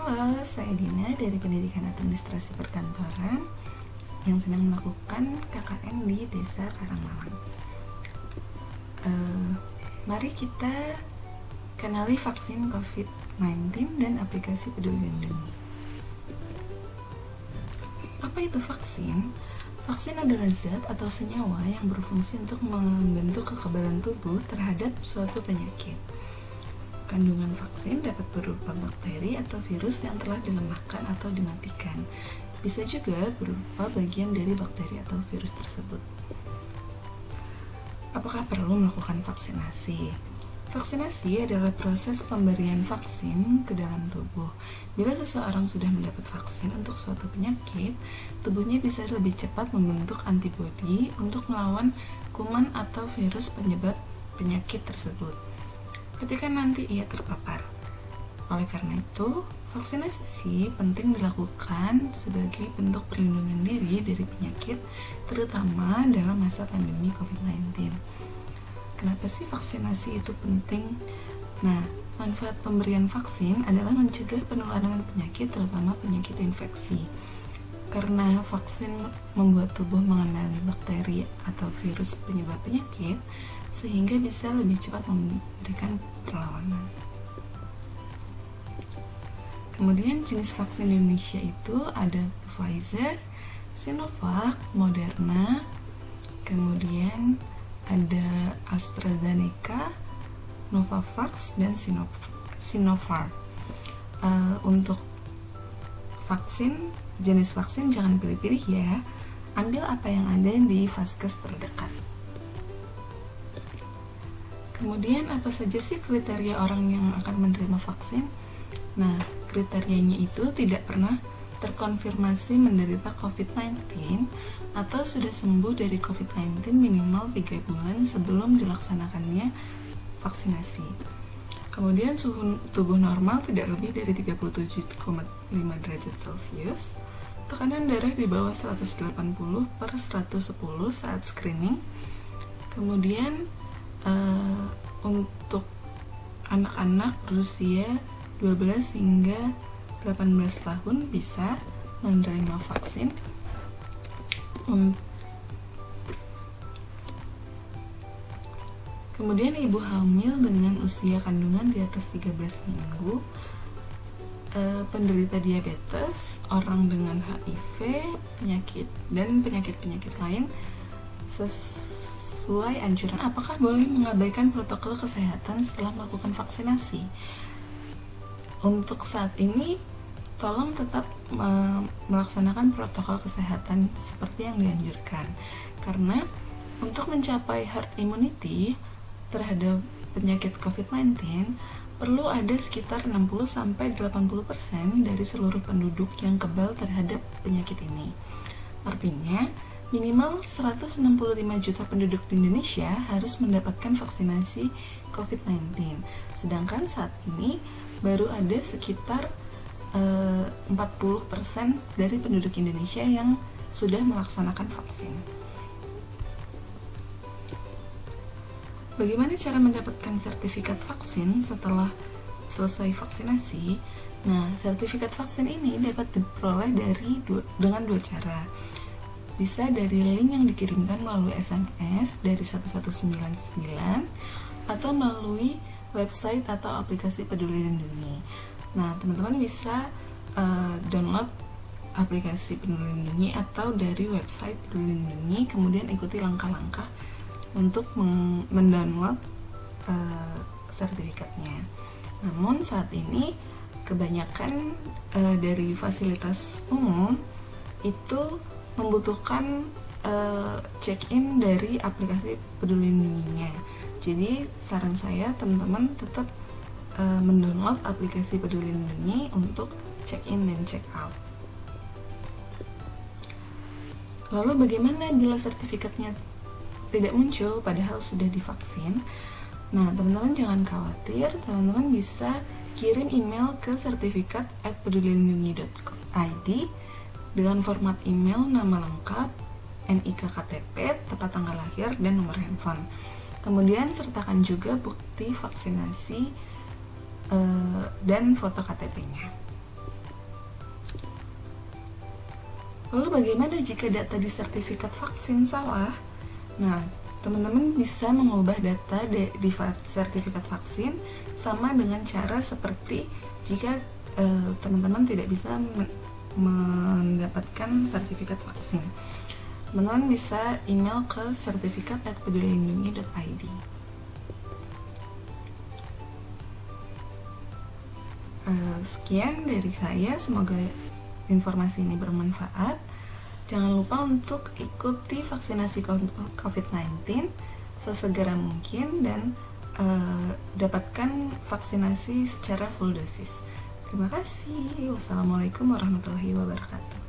Halo, saya Dina dari Pendidikan Administrasi Perkantoran yang sedang melakukan KKN di Desa Karangmalang. Mari kita kenali vaksin COVID-19 dan aplikasi Peduli Lindungi. Apa itu vaksin? Vaksin adalah zat atau senyawa yang berfungsi untuk membentuk kekebalan tubuh terhadap suatu penyakit. Kandungan vaksin dapat berupa bakteri atau virus yang telah dilemahkan atau dimatikan. Bisa juga berupa bagian dari bakteri atau virus tersebut. Apakah perlu melakukan vaksinasi? Vaksinasi adalah proses pemberian vaksin ke dalam tubuh. Bila seseorang sudah mendapat vaksin untuk suatu penyakit, tubuhnya bisa lebih cepat membentuk antibodi untuk melawan kuman atau virus penyebab penyakit tersebut ketika nanti ia terpapar. Oleh karena itu, vaksinasi penting dilakukan sebagai bentuk perlindungan diri dari penyakit, terutama dalam masa pandemi COVID-19. Kenapa sih vaksinasi itu penting? Nah, manfaat pemberian vaksin adalah mencegah penularan penyakit, terutama penyakit infeksi. Karena vaksin membuat tubuh mengenali bakteri atau virus penyebab penyakit, sehingga bisa lebih cepat memberikan perlawanan. Kemudian jenis vaksin di Indonesia itu ada Pfizer, Sinovac, Moderna, kemudian ada AstraZeneca, Novavax, dan Sinopharm. Untuk vaksin, jenis vaksin jangan pilih-pilih ya, ambil apa yang ada di vaskes terdekat. Kemudian apa saja sih kriteria orang yang akan menerima vaksin? Nah, kriterianya itu tidak pernah terkonfirmasi menderita COVID-19 atau sudah sembuh dari COVID-19 minimal 3 bulan sebelum dilaksanakannya vaksinasi. Kemudian suhu tubuh normal tidak lebih dari 37,5 derajat Celcius, tekanan darah di bawah 180/110 saat screening. Kemudian untuk anak-anak berusia 12 hingga 18 tahun bisa menerima vaksin. Kemudian ibu hamil dengan usia kandungan di atas 13 minggu, penderita diabetes, orang dengan HIV, penyakit lain sesuai anjuran. Apakah boleh mengabaikan protokol kesehatan setelah melakukan vaksinasi? Untuk saat ini, tolong tetap melaksanakan protokol kesehatan seperti yang dianjurkan, karena untuk mencapai herd immunity terhadap penyakit COVID-19 perlu ada sekitar 60-80% dari seluruh penduduk yang kebal terhadap penyakit ini. Artinya, minimal 165 juta penduduk di Indonesia harus mendapatkan vaksinasi COVID-19. Sedangkan saat ini baru ada sekitar 40% dari penduduk Indonesia yang sudah melaksanakan vaksin. Bagaimana cara mendapatkan sertifikat vaksin setelah selesai vaksinasi? Nah, sertifikat vaksin ini dapat diperoleh dengan dua cara. Bisa dari link yang dikirimkan melalui SMS dari 1199 atau melalui website atau aplikasi Peduli Lindungi. Nah, teman-teman bisa download aplikasi Peduli Lindungi atau dari website Peduli Lindungi, kemudian ikuti langkah-langkah untuk mendownload sertifikatnya. Namun saat ini kebanyakan dari fasilitas umum itu membutuhkan check-in dari aplikasi Peduli Lindunginya. Jadi saran saya teman-teman tetap mendownload aplikasi Peduli Lindungi untuk check-in dan check-out. Lalu bagaimana bila sertifikatnya tidak muncul padahal sudah divaksin? Nah, teman-teman jangan khawatir, teman-teman bisa kirim email ke sertifikat@pedulilindungi.id dengan format email nama lengkap, NIK KTP, tepat tanggal lahir, dan nomor handphone. Kemudian sertakan juga bukti vaksinasi dan foto KTP-nya. Lalu bagaimana jika data di sertifikat vaksin salah? Nah, teman-teman bisa mengubah data di sertifikat vaksin sama dengan cara seperti jika teman-teman tidak bisa mendapatkan sertifikat vaksin. Teman-teman bisa email ke sertifikat@pedulilindungi.id. Sekian dari saya, semoga informasi ini bermanfaat. Jangan lupa untuk ikuti vaksinasi COVID-19 sesegera mungkin dan dapatkan vaksinasi secara full dosis. Terima kasih. Wassalamualaikum warahmatullahi wabarakatuh.